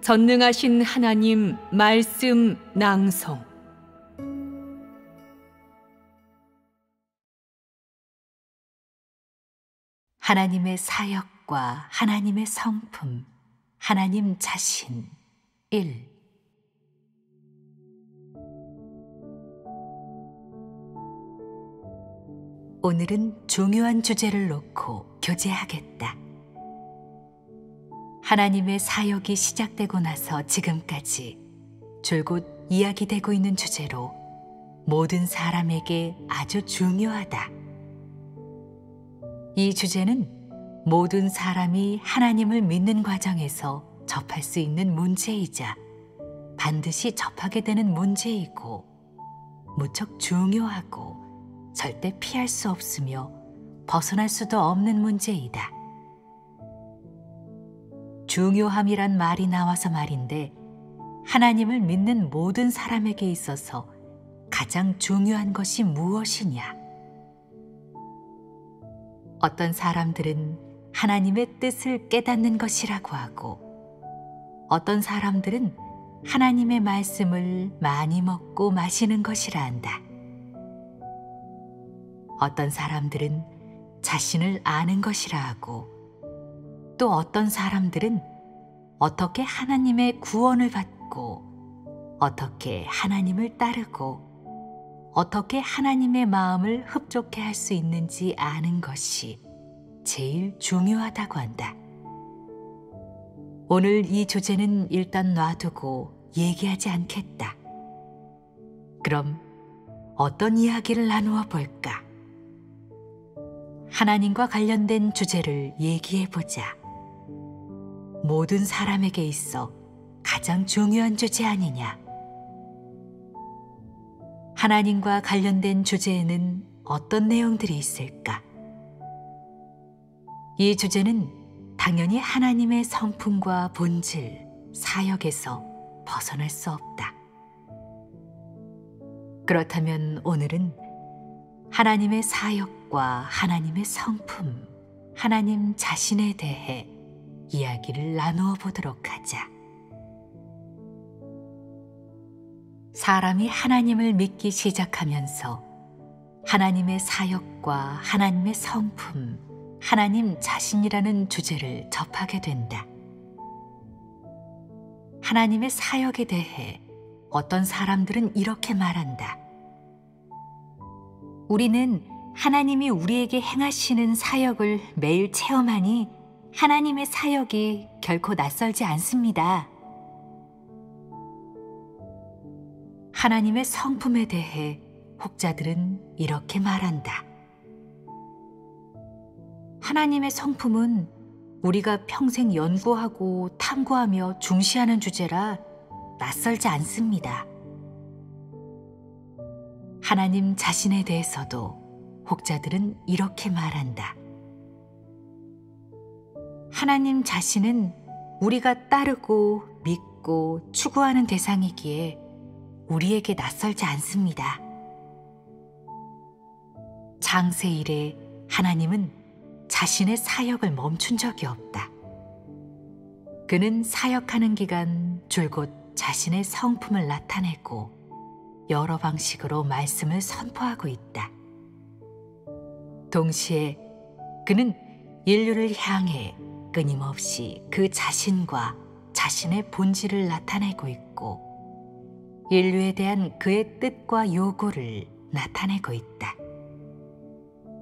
전능하신 하나님 말씀 낭송. 하나님의 사역과 하나님의 성품, 하나님 자신 1. 오늘은 중요한 주제를 놓고 교제하겠다. 하나님의 사역이 시작되고 나서 지금까지 줄곧 이야기되고 있는 주제로 모든 사람에게 아주 중요하다. 이 주제는 모든 사람이 하나님을 믿는 과정에서 접할 수 있는 문제이자 반드시 접하게 되는 문제이고 무척 중요하고 절대 피할 수 없으며 벗어날 수도 없는 문제이다. 중요함이란 말이 나와서 말인데, 하나님을 믿는 모든 사람에게 있어서 가장 중요한 것이 무엇이냐? 어떤 사람들은 하나님의 뜻을 깨닫는 것이라고 하고, 어떤 사람들은 하나님의 말씀을 많이 먹고 마시는 것이라 한다. 어떤 사람들은 자신을 아는 것이라 하고, 또 어떤 사람들은 어떻게 하나님의 구원을 받고, 어떻게 하나님을 따르고, 어떻게 하나님의 마음을 흡족해 할 수 있는지 아는 것이 제일 중요하다고 한다. 오늘 이 주제는 일단 놔두고 얘기하지 않겠다. 그럼 어떤 이야기를 나누어 볼까? 하나님과 관련된 주제를 얘기해 보자. 모든 사람에게 있어 가장 중요한 주제 아니냐? 하나님과 관련된 주제에는 어떤 내용들이 있을까? 이 주제는 당연히 하나님의 성품과 본질, 사역에서 벗어날 수 없다. 그렇다면 오늘은 하나님의 사역과 하나님의 성품, 하나님 자신에 대해 이야기를 나누어 보도록 하자. 사람이 하나님을 믿기 시작하면서 하나님의 사역과 하나님의 성품, 하나님 자신이라는 주제를 접하게 된다. 하나님의 사역에 대해 어떤 사람들은 이렇게 말한다. 우리는 하나님이 우리에게 행하시는 사역을 매일 체험하니 하나님의 사역이 결코 낯설지 않습니다. 하나님의 성품에 대해 혹자들은 이렇게 말한다. 하나님의 성품은 우리가 평생 연구하고 탐구하며 중시하는 주제라 낯설지 않습니다. 하나님 자신에 대해서도 혹자들은 이렇게 말한다. 하나님 자신은 우리가 따르고 믿고 추구하는 대상이기에 우리에게 낯설지 않습니다. 창세 이래 하나님은 자신의 사역을 멈춘 적이 없다. 그는 사역하는 기간 줄곧 자신의 성품을 나타내고 여러 방식으로 말씀을 선포하고 있다. 동시에 그는 인류를 향해 끊임없이 그 자신과 자신의 본질을 나타내고 있고, 인류에 대한 그의 뜻과 요구를 나타내고 있다.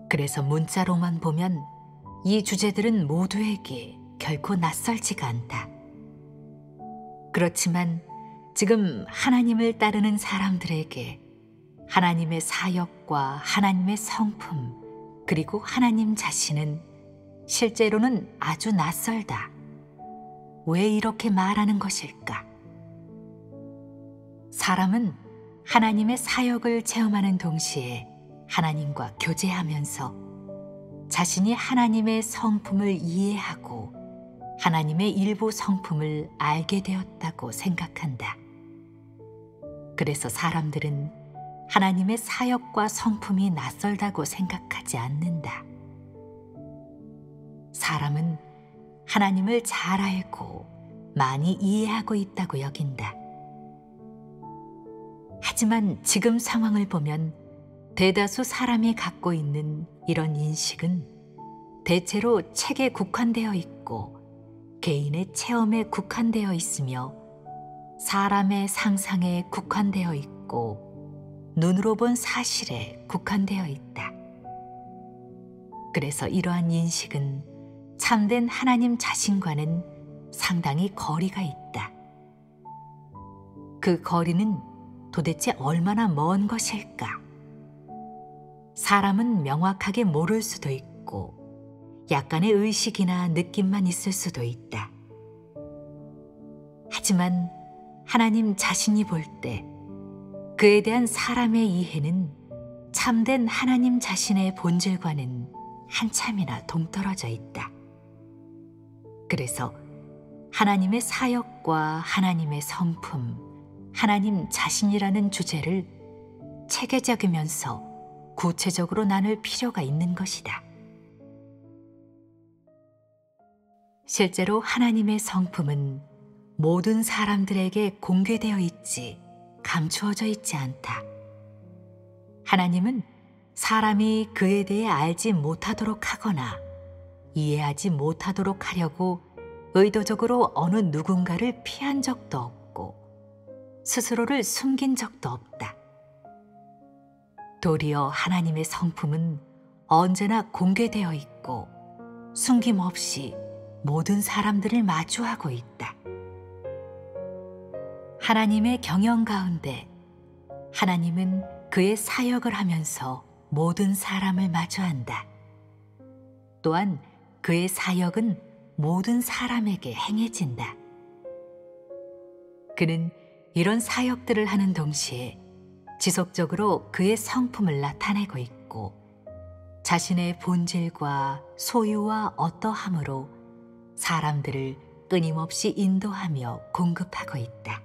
그래서 문자로만 보면 이 주제들은 모두에게 결코 낯설지가 않다. 그렇지만 지금 하나님을 따르는 사람들에게 하나님의 사역과 하나님의 성품, 그리고 하나님 자신은 실제로는 아주 낯설다. 왜 이렇게 말하는 것일까? 사람은 하나님의 사역을 체험하는 동시에 하나님과 교제하면서 자신이 하나님의 성품을 이해하고 하나님의 일부 성품을 알게 되었다고 생각한다. 그래서 사람들은 하나님의 사역과 성품이 낯설다고 생각하지 않는다. 사람은 하나님을 잘 알고 많이 이해하고 있다고 여긴다. 하지만 지금 상황을 보면 대다수 사람이 갖고 있는 이런 인식은 대체로 책에 국한되어 있고 개인의 체험에 국한되어 있으며 사람의 상상에 국한되어 있고 눈으로 본 사실에 국한되어 있다. 그래서 이러한 인식은 참된 하나님 자신과는 상당히 거리가 있다. 그 거리는 도대체 얼마나 먼 것일까? 사람은 명확하게 모를 수도 있고 약간의 의식이나 느낌만 있을 수도 있다. 하지만 하나님 자신이 볼 때 그에 대한 사람의 이해는 참된 하나님 자신의 본질과는 한참이나 동떨어져 있다. 그래서 하나님의 사역과 하나님의 성품, 하나님 자신이라는 주제를 체계적이면서 구체적으로 나눌 필요가 있는 것이다. 실제로 하나님의 성품은 모든 사람들에게 공개되어 있지 감추어져 있지 않다. 하나님은 사람이 그에 대해 알지 못하도록 하거나 이해하지 못하도록 하려고 의도적으로 어느 누군가를 피한 적도 없고 스스로를 숨긴 적도 없다. 도리어 하나님의 성품은 언제나 공개되어 있고 숨김없이 모든 사람들을 마주하고 있다. 하나님의 경영 가운데 하나님은 그의 사역을 하면서 모든 사람을 마주한다. 또한 그의 사역은 모든 사람에게 행해진다. 그는 이런 사역들을 하는 동시에 지속적으로 그의 성품을 나타내고 있고 자신의 본질과 소유와 어떠함으로 사람들을 끊임없이 인도하며 공급하고 있다.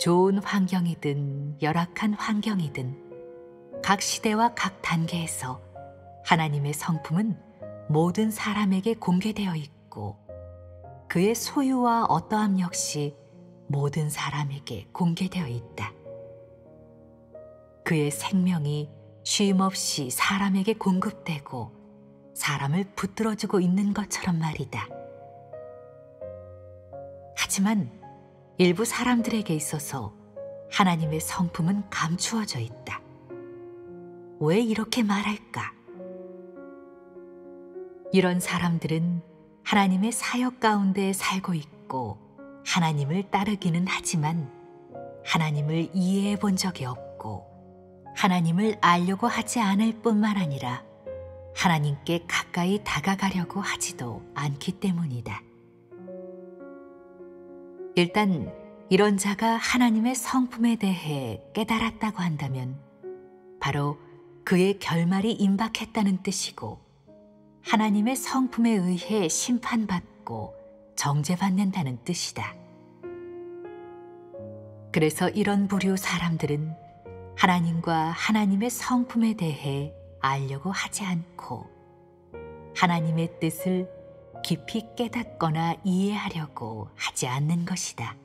좋은 환경이든 열악한 환경이든 각 시대와 각 단계에서 하나님의 성품은 모든 사람에게 공개되어 있고 그의 소유와 어떠함 역시 모든 사람에게 공개되어 있다. 그의 생명이 쉼없이 사람에게 공급되고 사람을 붙들어주고 있는 것처럼 말이다. 하지만 일부 사람들에게 있어서 하나님의 성품은 감추어져 있다. 왜 이렇게 말할까? 이런 사람들은 하나님의 사역 가운데 살고 있고 하나님을 따르기는 하지만 하나님을 이해해 본 적이 없고 하나님을 알려고 하지 않을 뿐만 아니라 하나님께 가까이 다가가려고 하지도 않기 때문이다. 일단 이런 자가 하나님의 성품에 대해 깨달았다고 한다면 바로 그의 결말이 임박했다는 뜻이고 하나님의 성품에 의해 심판받고 정죄받는다는 뜻이다. 그래서 이런 부류 사람들은 하나님과 하나님의 성품에 대해 알려고 하지 않고 하나님의 뜻을 깊이 깨닫거나 이해하려고 하지 않는 것이다.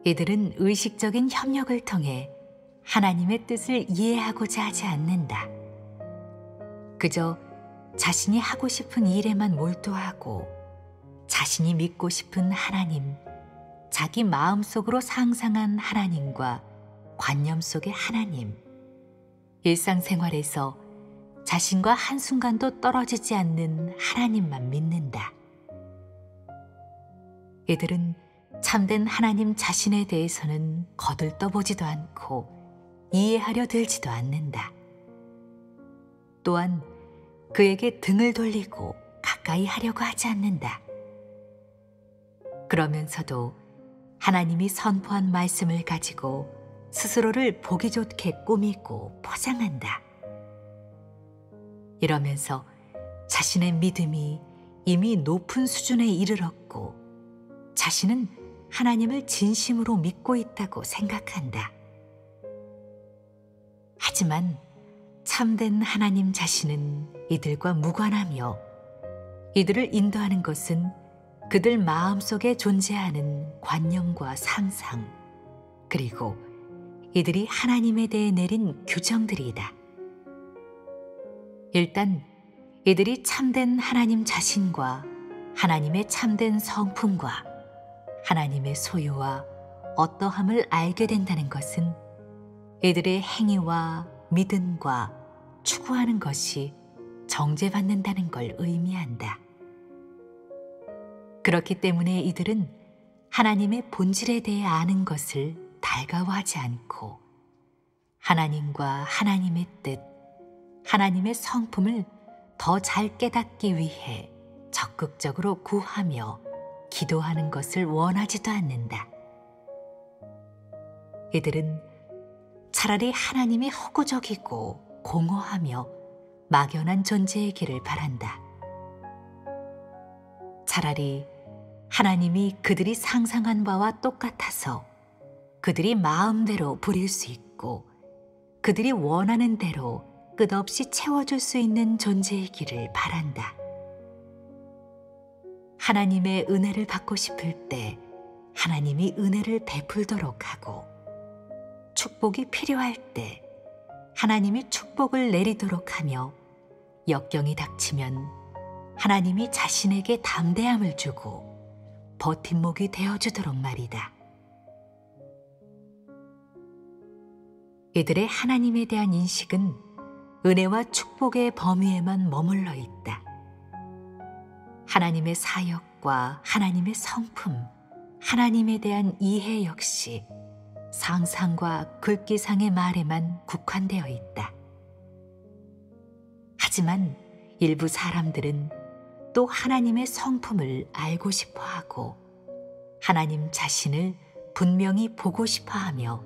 이들은 의식적인 협력을 통해 하나님의 뜻을 이해하고자 하지 않는다. 그저 자신이 하고 싶은 일에만 몰두하고 자신이 믿고 싶은 하나님, 자기 마음속으로 상상한 하나님과 관념 속의 하나님, 일상생활에서 자신과 한순간도 떨어지지 않는 하나님만 믿는다. 이들은 참된 하나님 자신에 대해서는 거들떠보지도 않고 이해하려 들지도 않는다. 또한 그에게 등을 돌리고 가까이 하려고 하지 않는다. 그러면서도 하나님이 선포한 말씀을 가지고 스스로를 보기 좋게 꾸미고 포장한다. 이러면서 자신의 믿음이 이미 높은 수준에 이르렀고 자신은 하나님을 진심으로 믿고 있다고 생각한다. 하지만 참된 하나님 자신은 이들과 무관하며 이들을 인도하는 것은 그들 마음속에 존재하는 관념과 상상, 그리고 이들이 하나님에 대해 내린 규정들이다. 일단 이들이 참된 하나님 자신과 하나님의 참된 성품과 하나님의 소유와 어떠함을 알게 된다는 것은 이들의 행위와 믿음과 추구하는 것이 정죄받는다는 걸 의미한다. 그렇기 때문에 이들은 하나님의 본질에 대해 아는 것을 달가워하지 않고 하나님과 하나님의 뜻, 하나님의 성품을 더 잘 깨닫기 위해 적극적으로 구하며 기도하는 것을 원하지도 않는다. 이들은 차라리 하나님이 허구적이고 공허하며 막연한 존재이기를 바란다. 차라리 하나님이 그들이 상상한 바와 똑같아서 그들이 마음대로 부릴 수 있고 그들이 원하는 대로 끝없이 채워줄 수 있는 존재이기를 바란다. 하나님의 은혜를 받고 싶을 때 하나님이 은혜를 베풀도록 하고, 축복이 필요할 때 하나님이 축복을 내리도록 하며, 역경이 닥치면 하나님이 자신에게 담대함을 주고 버팀목이 되어주도록 말이다. 이들의 하나님에 대한 인식은 은혜와 축복의 범위에만 머물러 있다. 하나님의 사역과 하나님의 성품, 하나님에 대한 이해 역시 상상과 글귀상의 말에만 국한되어 있다. 하지만 일부 사람들은 또 하나님의 성품을 알고 싶어하고 하나님 자신을 분명히 보고 싶어하며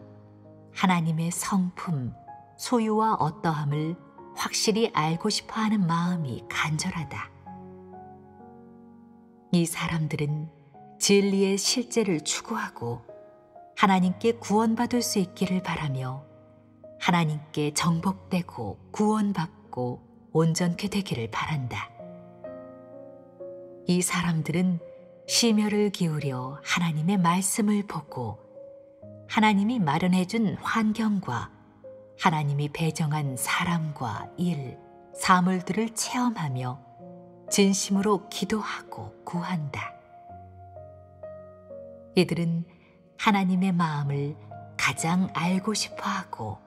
하나님의 성품, 소유와 어떠함을 확실히 알고 싶어하는 마음이 간절하다. 이 사람들은 진리의 실제를 추구하고 하나님께 구원받을 수 있기를 바라며 하나님께 정복되고 구원받고 온전케 되기를 바란다. 이 사람들은 심혈을 기울여 하나님의 말씀을 보고 하나님이 마련해 준 환경과 하나님이 배정한 사람과 일, 사물들을 체험하며 진심으로 기도하고 구한다. 이들은 하나님의 마음을 가장 알고 싶어하고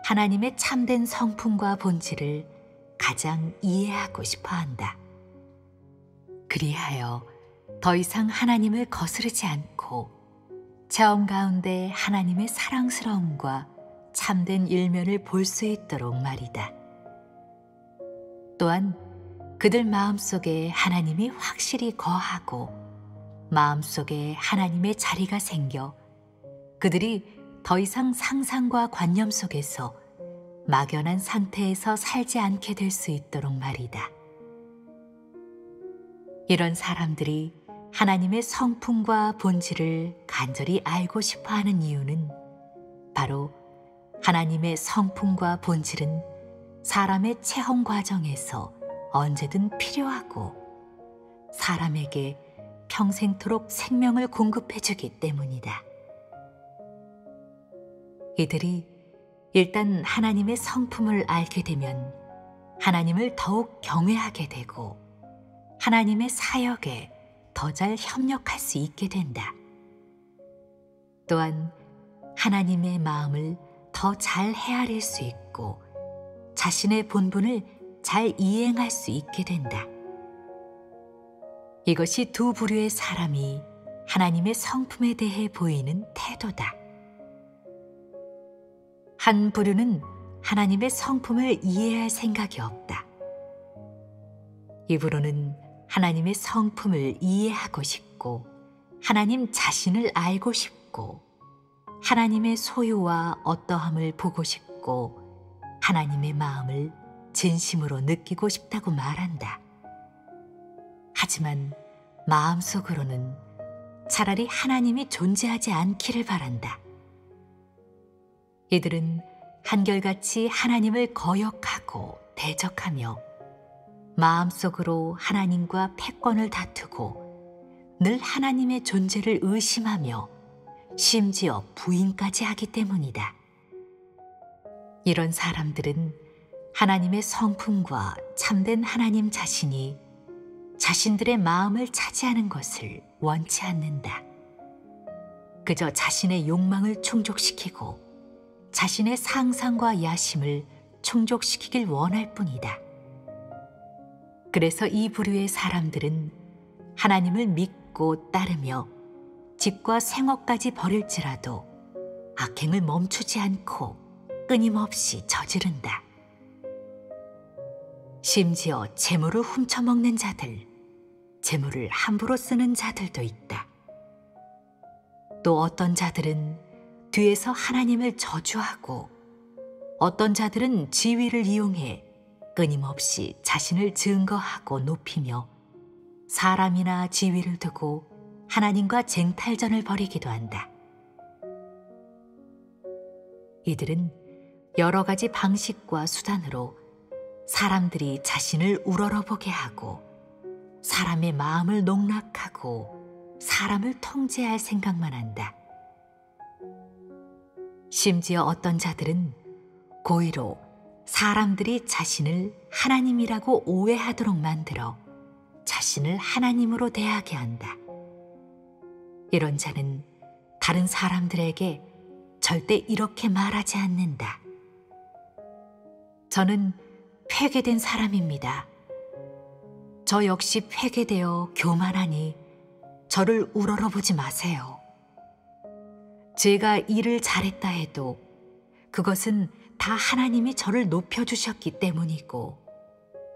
하나님의 참된 성품과 본질을 가장 이해하고 싶어한다. 그리하여 더 이상 하나님을 거스르지 않고 체험 가운데 하나님의 사랑스러움과 참된 일면을 볼 수 있도록 말이다. 또한 그들 마음속에 하나님이 확실히 거하고 마음속에 하나님의 자리가 생겨 그들이 더 이상 상상과 관념 속에서 막연한 상태에서 살지 않게 될 수 있도록 말이다. 이런 사람들이 하나님의 성품과 본질을 간절히 알고 싶어하는 이유는 바로 하나님의 성품과 본질은 사람의 체험 과정에서 언제든 필요하고 사람에게 평생토록 생명을 공급해주기 때문이다. 이들이 일단 하나님의 성품을 알게 되면 하나님을 더욱 경외하게 되고 하나님의 사역에 더 잘 협력할 수 있게 된다. 또한 하나님의 마음을 더 잘 헤아릴 수 있고 자신의 본분을 잘 이행할 수 있게 된다. 이것이 두 부류의 사람이 하나님의 성품에 대해 보이는 태도다. 한 부류는 하나님의 성품을 이해할 생각이 없다. 이 부류는 하나님의 성품을 이해하고 싶고 하나님 자신을 알고 싶고 하나님의 소유와 어떠함을 보고 싶고 하나님의 마음을 진심으로 느끼고 싶다고 말한다. 하지만 마음속으로는 차라리 하나님이 존재하지 않기를 바란다. 이들은 한결같이 하나님을 거역하고 대적하며 마음속으로 하나님과 패권을 다투고 늘 하나님의 존재를 의심하며 심지어 부인까지 하기 때문이다. 이런 사람들은 하나님의 성품과 참된 하나님 자신이 자신들의 마음을 차지하는 것을 원치 않는다. 그저 자신의 욕망을 충족시키고 자신의 상상과 야심을 충족시키길 원할 뿐이다. 그래서 이 부류의 사람들은 하나님을 믿고 따르며 집과 생업까지 버릴지라도 악행을 멈추지 않고 끊임없이 저지른다. 심지어 재물을 훔쳐먹는 자들, 재물을 함부로 쓰는 자들도 있다. 또 어떤 자들은 뒤에서 하나님을 저주하고 어떤 자들은 지위를 이용해 끊임없이 자신을 증거하고 높이며 사람이나 지위를 두고 하나님과 쟁탈전을 벌이기도 한다. 이들은 여러 가지 방식과 수단으로 사람들이 자신을 우러러보게 하고 사람의 마음을 농락하고 사람을 통제할 생각만 한다. 심지어 어떤 자들은 고의로 사람들이 자신을 하나님이라고 오해하도록 만들어 자신을 하나님으로 대하게 한다. 이런 자는 다른 사람들에게 절대 이렇게 말하지 않는다. 저는 폐괴된 사람입니다. 저 역시 폐괴되어 교만하니 저를 우러러보지 마세요. 제가 일을 잘했다 해도 그것은 다 하나님이 저를 높여주셨기 때문이고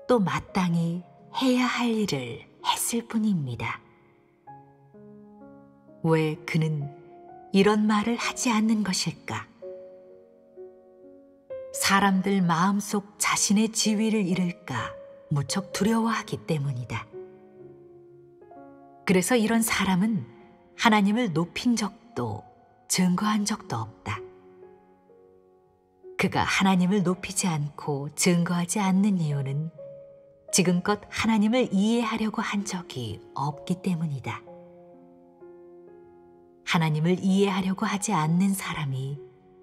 또 마땅히 해야 할 일을 했을 뿐입니다. 왜 그는 이런 말을 하지 않는 것일까? 사람들 마음속 자신의 지위를 잃을까 무척 두려워하기 때문이다. 그래서 이런 사람은 하나님을 높인 적도 증거한 적도 없다. 그가 하나님을 높이지 않고 증거하지 않는 이유는 지금껏 하나님을 이해하려고 한 적이 없기 때문이다. 하나님을 이해하려고 하지 않는 사람이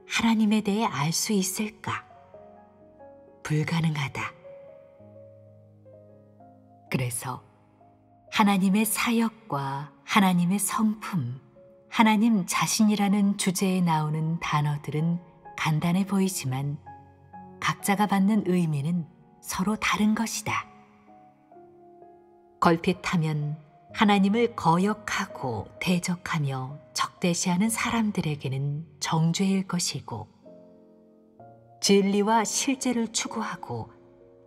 하나님에 대해 알 수 있을까? 불가능하다. 그래서 하나님의 사역과 하나님의 성품, 하나님 자신이라는 주제에 나오는 단어들은 간단해 보이지만 각자가 받는 의미는 서로 다른 것이다. 걸핏하면 하나님을 거역하고 대적하며 적대시하는 사람들에게는 정죄일 것이고, 진리와 실제를 추구하고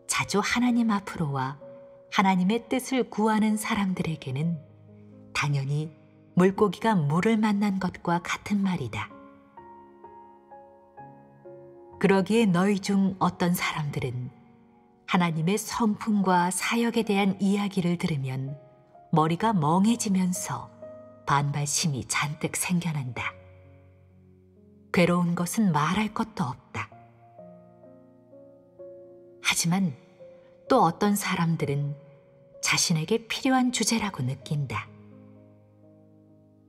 자주 하나님 앞으로 와 하나님의 뜻을 구하는 사람들에게는 당연히 물고기가 물을 만난 것과 같은 말이다. 그러기에 너희 중 어떤 사람들은 하나님의 성품과 사역에 대한 이야기를 들으면 머리가 멍해지면서 반발심이 잔뜩 생겨난다. 괴로운 것은 말할 것도 없다. 하지만 또 어떤 사람들은 자신에게 필요한 주제라고 느낀다.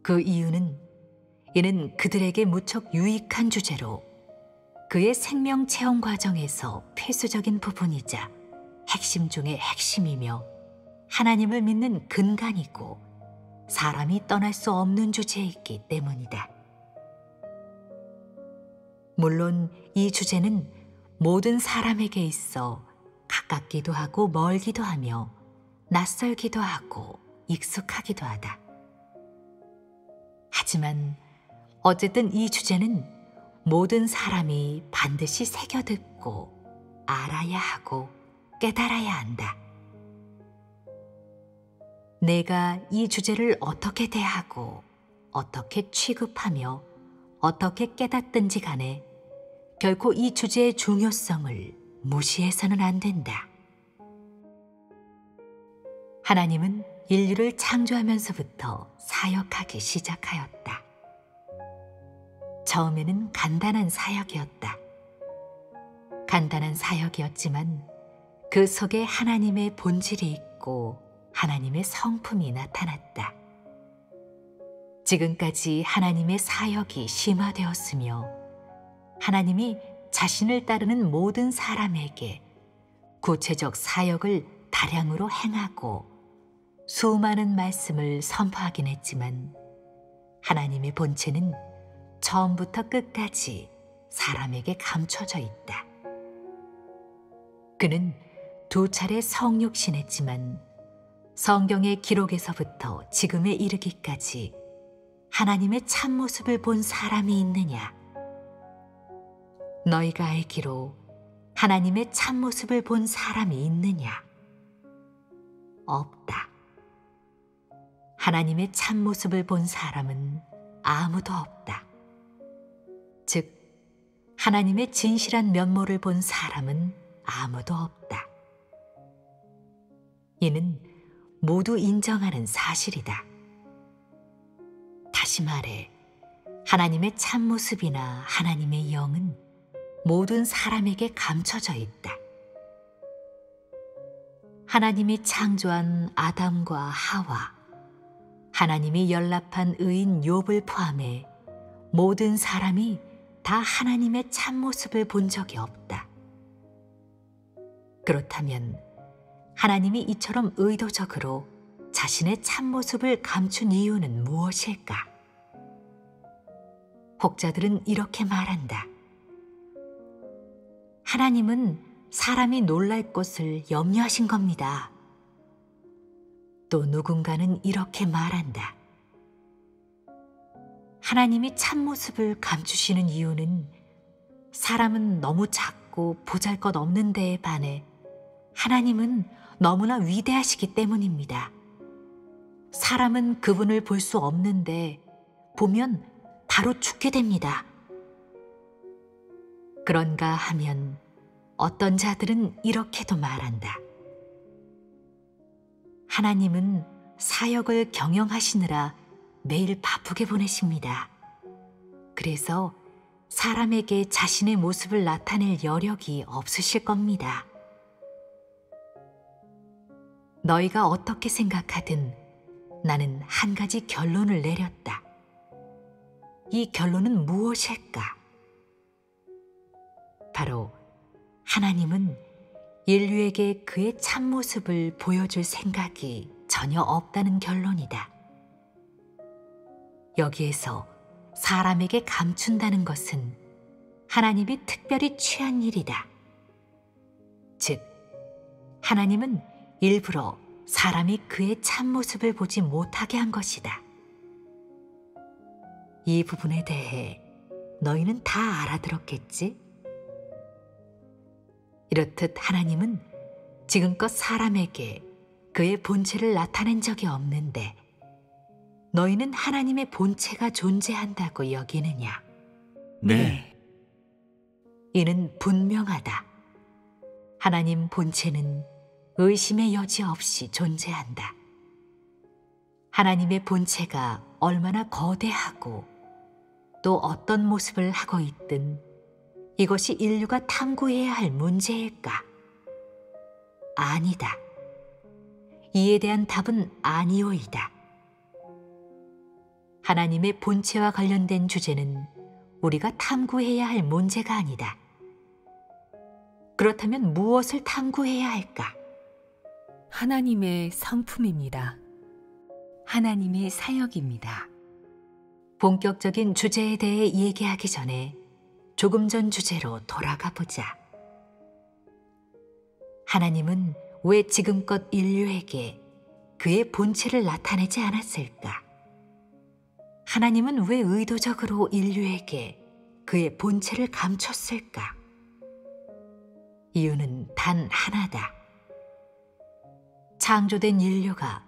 그 이유는 이는 그들에게 무척 유익한 주제로 그의 생명 체험 과정에서 필수적인 부분이자 핵심 중의 핵심이며 하나님을 믿는 근간이고 사람이 떠날 수 없는 주제이기 때문이다. 물론 이 주제는 모든 사람에게 있어 가깝기도 하고 멀기도 하며 낯설기도 하고 익숙하기도 하다. 하지만 어쨌든 이 주제는 모든 사람이 반드시 새겨듣고 알아야 하고 깨달아야 한다. 내가 이 주제를 어떻게 대하고 어떻게 취급하며 어떻게 깨닫든지 간에 결코 이 주제의 중요성을 무시해서는 안 된다. 하나님은 인류를 창조하면서부터 사역하기 시작하였다. 처음에는 간단한 사역이었다. 간단한 사역이었지만 그 속에 하나님의 본질이 있고 하나님의 성품이 나타났다. 지금까지 하나님의 사역이 심화되었으며 하나님이 자신을 따르는 모든 사람에게 구체적 사역을 다량으로 행하고 수많은 말씀을 선포하긴 했지만 하나님의 본체는 처음부터 끝까지 사람에게 감춰져 있다. 그는 2차례 성육신했지만 성경의 기록에서부터 지금에 이르기까지 하나님의 참모습을 본 사람이 있느냐? 너희가 알기로 하나님의 참모습을 본 사람이 있느냐? 없다. 하나님의 참모습을 본 사람은 아무도 없다. 즉, 하나님의 진실한 면모를 본 사람은 아무도 없다. 이는 모두 인정하는 사실이다. 다시 말해, 하나님의 참모습이나 하나님의 영은 모든 사람에게 감춰져 있다. 하나님이 창조한 아담과 하와, 하나님이 연락한 의인 욥을 포함해 모든 사람이 다 하나님의 참모습을 본 적이 없다. 그렇다면 하나님이 이처럼 의도적으로 자신의 참모습을 감춘 이유는 무엇일까? 혹자들은 이렇게 말한다. 하나님은 사람이 놀랄 것을 염려하신 겁니다. 또 누군가는 이렇게 말한다. 하나님이 참모습을 감추시는 이유는 사람은 너무 작고 보잘것없는 데에 반해 하나님은 너무나 위대하시기 때문입니다. 사람은 그분을 볼 수 없는데 보면 바로 죽게 됩니다. 그런가 하면 어떤 자들은 이렇게도 말한다. 하나님은 사역을 경영하시느라 매일 바쁘게 보내십니다. 그래서 사람에게 자신의 모습을 나타낼 여력이 없으실 겁니다. 너희가 어떻게 생각하든 나는 한 가지 결론을 내렸다. 이 결론은 무엇일까? 바로 하나님은 인류에게 그의 참모습을 보여줄 생각이 전혀 없다는 결론이다. 여기에서 사람에게 감춘다는 것은 하나님이 특별히 취한 일이다. 즉, 하나님은 일부러 사람이 그의 참모습을 보지 못하게 한 것이다. 이 부분에 대해 너희는 다 알아들었겠지? 이렇듯 하나님은 지금껏 사람에게 그의 본체를 나타낸 적이 없는데 너희는 하나님의 본체가 존재한다고 여기느냐? 네. 이는 분명하다. 하나님 본체는 의심의 여지 없이 존재한다. 하나님의 본체가 얼마나 거대하고 또 어떤 모습을 하고 있든 이것이 인류가 탐구해야 할 문제일까? 아니다. 이에 대한 답은 아니오이다. 하나님의 본체와 관련된 주제는 우리가 탐구해야 할 문제가 아니다. 그렇다면 무엇을 탐구해야 할까? 하나님의 성품입니다. 하나님의 사역입니다. 본격적인 주제에 대해 얘기하기 전에 조금 전 주제로 돌아가 보자. 하나님은 왜 지금껏 인류에게 그의 본체를 나타내지 않았을까? 하나님은 왜 의도적으로 인류에게 그의 본체를 감췄을까? 이유는 단 하나다. 창조된 인류가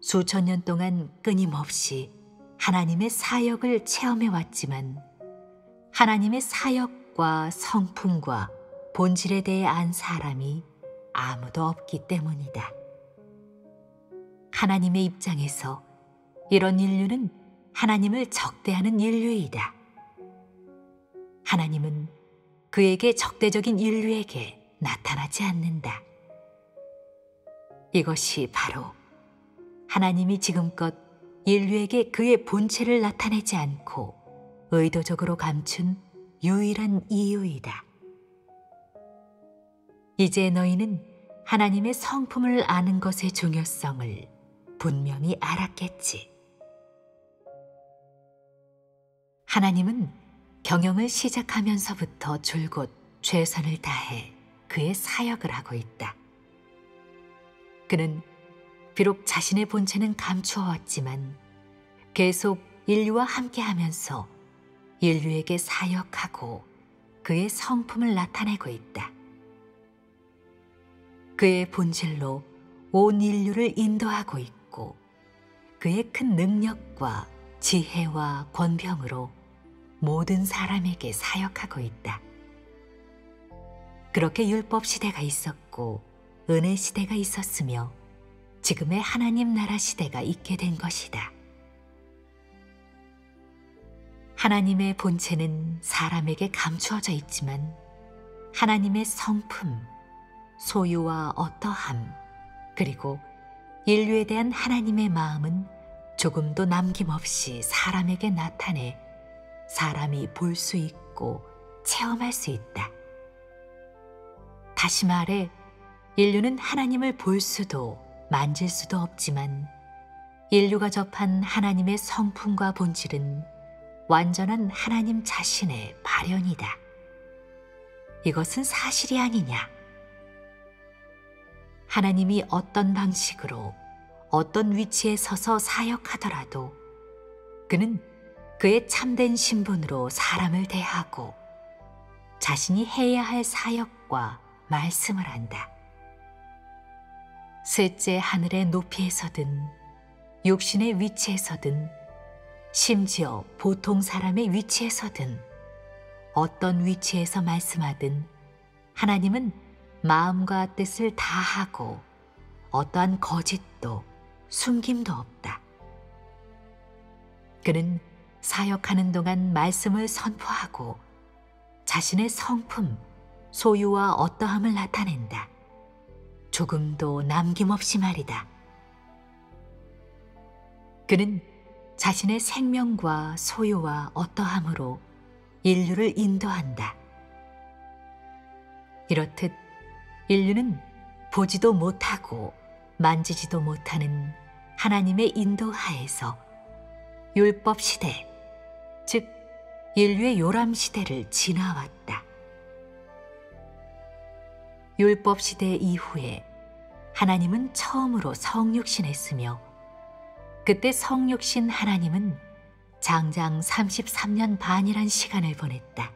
수천 년 동안 끊임없이 하나님의 사역을 체험해 왔지만 하나님의 사역과 성품과 본질에 대해 안 사람이 아무도 없기 때문이다. 하나님의 입장에서 이런 인류는 하나님을 적대하는 인류이다. 하나님은 그에게 적대적인 인류에게 나타나지 않는다. 이것이 바로 하나님이 지금껏 인류에게 그의 본체를 나타내지 않고 의도적으로 감춘 유일한 이유이다. 이제 너희는 하나님의 성품을 아는 것의 중요성을 분명히 알았겠지. 하나님은 경영을 시작하면서부터 줄곧 최선을 다해 그의 사역을 하고 있다. 그는 비록 자신의 본체는 감추었지만 계속 인류와 함께하면서 인류에게 사역하고 그의 성품을 나타내고 있다. 그의 본질로 온 인류를 인도하고 있고 그의 큰 능력과 지혜와 권병으로 모든 사람에게 사역하고 있다. 그렇게 율법 시대가 있었고 은혜 시대가 있었으며 지금의 하나님 나라 시대가 있게 된 것이다. 하나님의 본체는 사람에게 감추어져 있지만 하나님의 성품, 소유와 어떠함, 그리고 인류에 대한 하나님의 마음은 조금도 남김없이 사람에게 나타내 사람이 볼 수 있고 체험할 수 있다. 다시 말해 인류는 하나님을 볼 수도 만질 수도 없지만 인류가 접한 하나님의 성품과 본질은 완전한 하나님 자신의 발현이다. 이것은 사실이 아니냐? 하나님이 어떤 방식으로 어떤 위치에 서서 사역하더라도 그는 그의 참된 신분으로 사람을 대하고 자신이 해야 할 사역과 말씀을 한다. 셋째 하늘의 높이에서든 육신의 위치에서든 심지어 보통 사람의 위치에서든 어떤 위치에서 말씀하든 하나님은 마음과 뜻을 다하고 어떠한 거짓도 숨김도 없다. 그는 사역하는 동안 말씀을 선포하고 자신의 성품, 소유와 어떠함을 나타낸다. 조금도 남김없이 말이다. 그는 자신의 생명과 소유와 어떠함으로 인류를 인도한다. 이렇듯 인류는 보지도 못하고 만지지도 못하는 하나님의 인도하에서 율법 시대, 즉 인류의 요람 시대를 지나왔다. 율법 시대 이후에 하나님은 처음으로 성육신했으며 그때 성육신 하나님은 장장 33년 반이란 시간을 보냈다.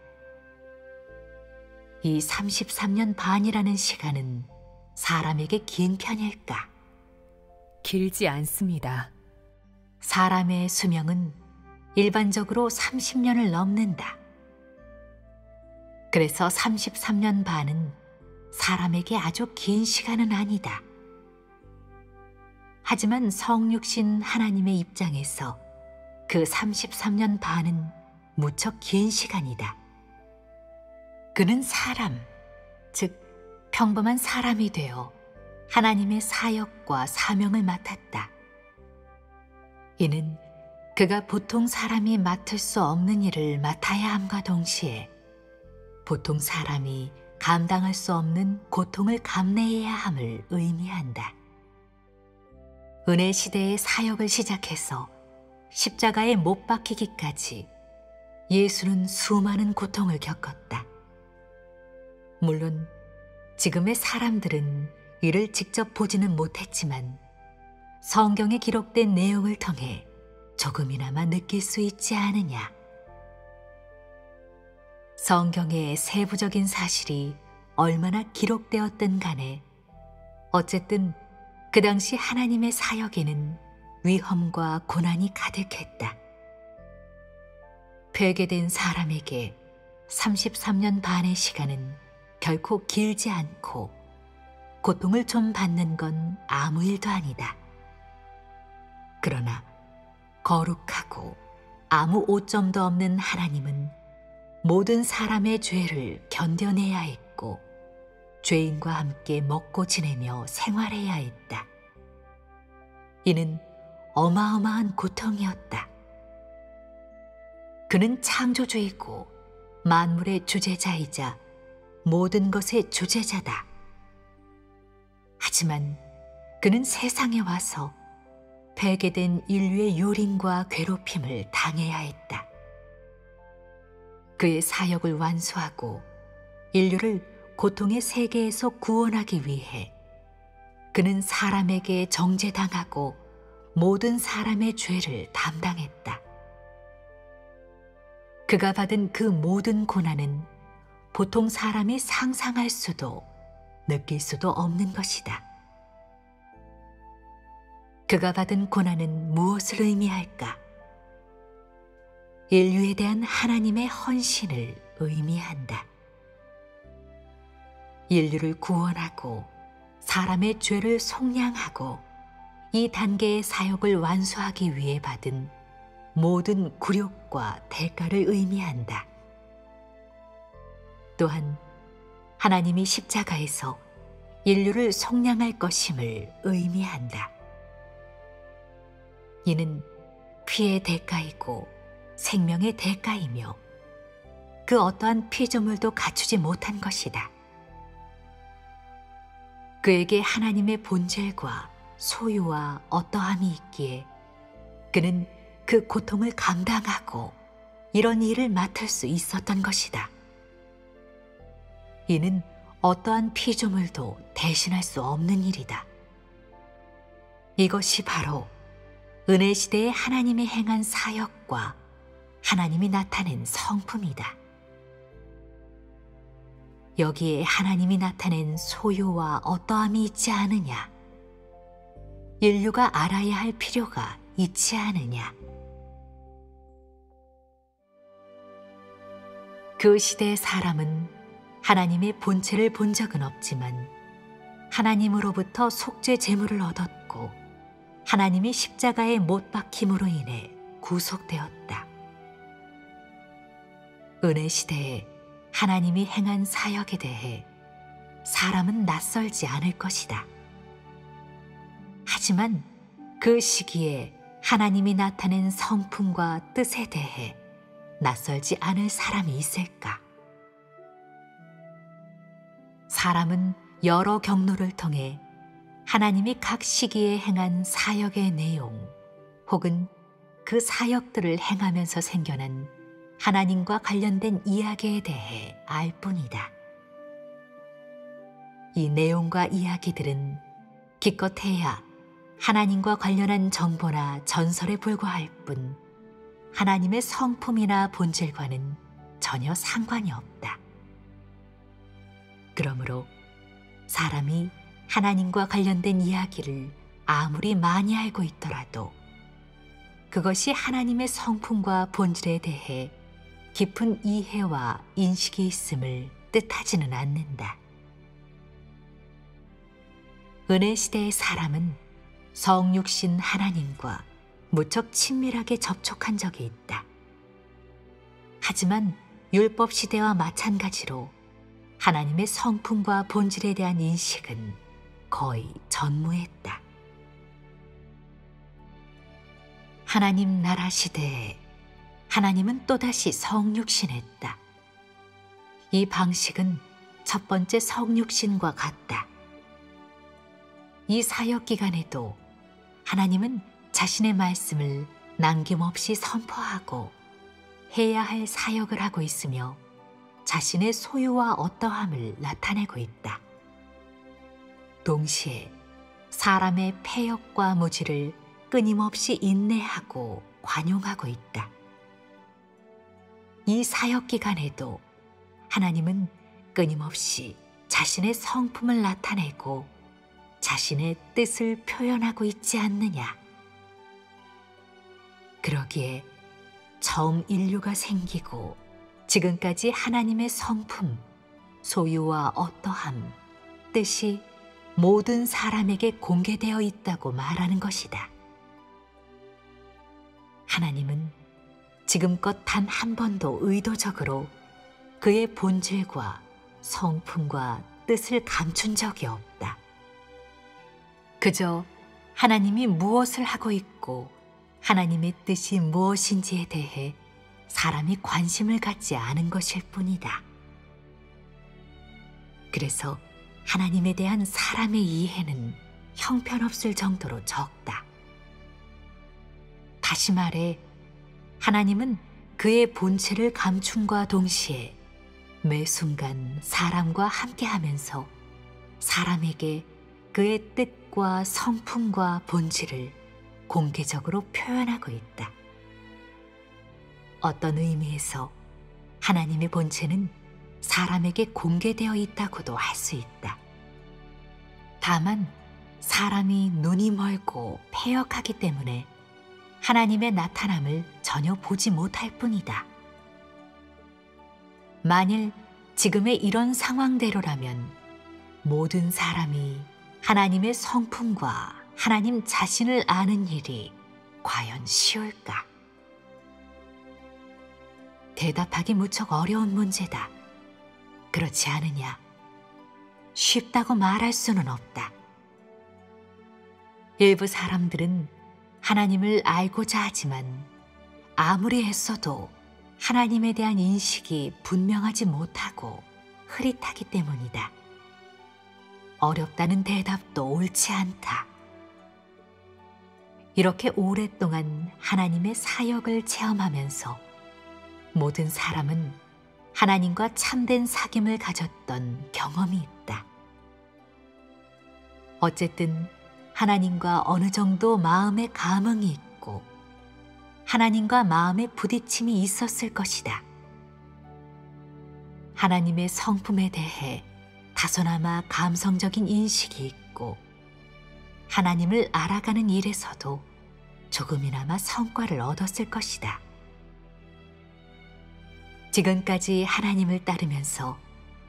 이 33년 반이라는 시간은 사람에게 긴 편일까? 길지 않습니다. 사람의 수명은 일반적으로 30년을 넘는다. 그래서 33년 반은 사람에게 아주 긴 시간은 아니다. 하지만 성육신 하나님의 입장에서 그 33년 반은 무척 긴 시간이다. 그는 사람, 즉 평범한 사람이 되어 하나님의 사역과 사명을 맡았다. 이는 그가 보통 사람이 맡을 수 없는 일을 맡아야 함과 동시에 보통 사람이 감당할 수 없는 고통을 감내해야 함을 의미한다. 은혜 시대의 사역을 시작해서 십자가에 못 박히기까지 예수는 수많은 고통을 겪었다. 물론 지금의 사람들은 이를 직접 보지는 못했지만 성경에 기록된 내용을 통해 조금이나마 느낄 수 있지 않으냐. 성경의 세부적인 사실이 얼마나 기록되었든 간에 어쨌든 그 당시 하나님의 사역에는 위험과 고난이 가득했다. 폐괴된 사람에게 33년 반의 시간은 결코 길지 않고 고통을 좀 받는 건 아무 일도 아니다. 그러나 거룩하고 아무 오점도 없는 하나님은 모든 사람의 죄를 견뎌내야 했고 죄인과 함께 먹고 지내며 생활해야 했다. 이는 어마어마한 고통이었다. 그는 창조주이고 만물의 주재자이자 모든 것의 주재자다. 하지만 그는 세상에 와서 폐괴된 인류의 요린과 괴롭힘을 당해야 했다. 그의 사역을 완수하고 인류를 고통의 세계에서 구원하기 위해 그는 사람에게 정죄당하고 모든 사람의 죄를 담당했다. 그가 받은 그 모든 고난은 보통 사람이 상상할 수도 느낄 수도 없는 것이다. 그가 받은 고난은 무엇을 의미할까? 인류에 대한 하나님의 헌신을 의미한다. 인류를 구원하고 사람의 죄를 속량하고 이 단계의 사역을 완수하기 위해 받은 모든 굴욕과 대가를 의미한다. 또한 하나님이 십자가에서 인류를 속량할 것임을 의미한다. 이는 피의 대가이고 생명의 대가이며 그 어떠한 피조물도 갖추지 못한 것이다. 그에게 하나님의 본질과 소유와 어떠함이 있기에 그는 그 고통을 감당하고 이런 일을 맡을 수 있었던 것이다. 이는 어떠한 피조물도 대신할 수 없는 일이다. 이것이 바로 은혜 시대에 하나님이 행한 사역과 하나님이 나타낸 성품이다. 여기에 하나님이 나타낸 소유와 어떠함이 있지 않으냐? 인류가 알아야 할 필요가 있지 않으냐? 그 시대의 사람은 하나님의 본체를 본 적은 없지만 하나님으로부터 속죄 제물을 얻었고 하나님이 십자가에 못 박힘으로 인해 구속되었다. 은혜 시대에 하나님이 행한 사역에 대해 사람은 낯설지 않을 것이다. 하지만 그 시기에 하나님이 나타낸 성품과 뜻에 대해 낯설지 않을 사람이 있을까? 사람은 여러 경로를 통해 하나님이 각 시기에 행한 사역의 내용 혹은 그 사역들을 행하면서 생겨난 하나님과 관련된 이야기에 대해 알 뿐이다. 이 내용과 이야기들은 기껏해야 하나님과 관련한 정보나 전설에 불과할 뿐 하나님의 성품이나 본질과는 전혀 상관이 없다. 그러므로 사람이 하나님과 관련된 이야기를 아무리 많이 알고 있더라도 그것이 하나님의 성품과 본질에 대해 깊은 이해와 인식이 있음을 뜻하지는 않는다. 은혜 시대의 사람은 성육신 하나님과 무척 친밀하게 접촉한 적이 있다. 하지만 율법 시대와 마찬가지로 하나님의 성품과 본질에 대한 인식은 거의 전무했다. 하나님 나라 시대에 하나님은 또다시 성육신했다. 이 방식은 첫 번째 성육신과 같다. 이 사역 기간에도 하나님은 자신의 말씀을 남김없이 선포하고 해야 할 사역을 하고 있으며 자신의 소유와 어떠함을 나타내고 있다. 동시에 사람의 폐역과 무지를 끊임없이 인내하고 관용하고 있다. 이 사역 기간에도 하나님은 끊임없이 자신의 성품을 나타내고 자신의 뜻을 표현하고 있지 않느냐. 그러기에 처음 인류가 생기고 지금까지 하나님의 성품, 소유와 어떠함, 뜻이 모든 사람에게 공개되어 있다고 말하는 것이다. 하나님은 지금껏 단 한 번도 의도적으로 그의 본질과 성품과 뜻을 감춘 적이 없다. 그저 하나님이 무엇을 하고 있고 하나님의 뜻이 무엇인지에 대해 사람이 관심을 갖지 않은 것일 뿐이다. 그래서 하나님에 대한 사람의 이해는 형편없을 정도로 적다. 다시 말해, 하나님은 그의 본체를 감춤과 동시에 매 순간 사람과 함께하면서 사람에게 그의 뜻과 성품과 본질을 공개적으로 표현하고 있다. 어떤 의미에서 하나님의 본체는 사람에게 공개되어 있다고도 할 수 있다. 다만 사람이 눈이 멀고 패역하기 때문에 하나님의 나타남을 전혀 보지 못할 뿐이다. 만일 지금의 이런 상황대로라면 모든 사람이 하나님의 성품과 하나님 자신을 아는 일이 과연 쉬울까? 대답하기 무척 어려운 문제다. 그렇지 않으냐? 쉽다고 말할 수는 없다. 일부 사람들은 하나님을 알고자 하지만 아무리 했어도 하나님에 대한 인식이 분명하지 못하고 흐릿하기 때문이다. 어렵다는 대답도 옳지 않다. 이렇게 오랫동안 하나님의 사역을 체험하면서 모든 사람은 하나님과 참된 사귐을 가졌던 경험이 있다. 어쨌든 하나님과 어느 정도 마음의 감흥이 있고 하나님과 마음의 부딪힘이 있었을 것이다. 하나님의 성품에 대해 다소나마 감성적인 인식이 있고 하나님을 알아가는 일에서도 조금이나마 성과를 얻었을 것이다. 지금까지 하나님을 따르면서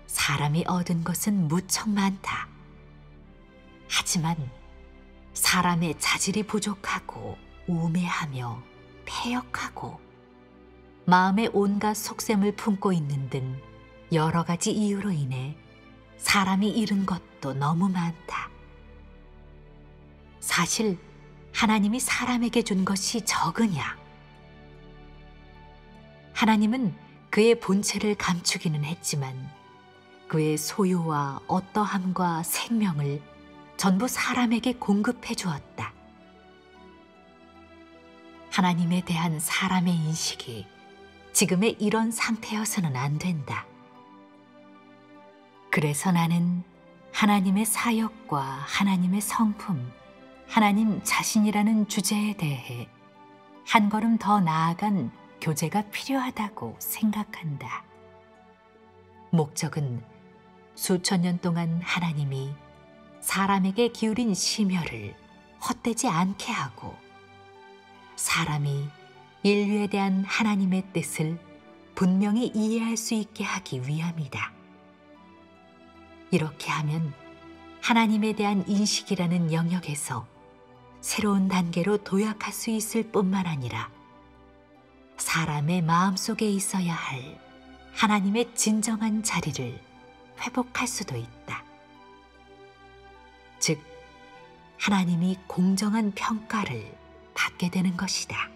사람이 얻은 것은 무척 많다. 하지만 사람의 자질이 부족하고 우매하며 패역하고 마음에 온갖 속셈을 품고 있는 등 여러 가지 이유로 인해 사람이 잃은 것도 너무 많다. 사실 하나님이 사람에게 준 것이 적으냐? 하나님은 그의 본체를 감추기는 했지만 그의 소유와 어떠함과 생명을 전부 사람에게 공급해 주었다. 하나님에 대한 사람의 인식이 지금의 이런 상태여서는 안 된다. 그래서 나는 하나님의 사역과 하나님의 성품, 하나님 자신이라는 주제에 대해 한 걸음 더 나아간 교제가 필요하다고 생각한다. 목적은 수천 년 동안 하나님이 사람에게 기울인 심혈을 헛되지 않게 하고 사람이 인류에 대한 하나님의 뜻을 분명히 이해할 수 있게 하기 위함이다. 이렇게 하면 하나님에 대한 인식이라는 영역에서 새로운 단계로 도약할 수 있을 뿐만 아니라 사람의 마음속에 있어야 할 하나님의 진정한 자리를 회복할 수도 있다. 즉, 하나님이 공정한 평가를 받게 되는 것이다.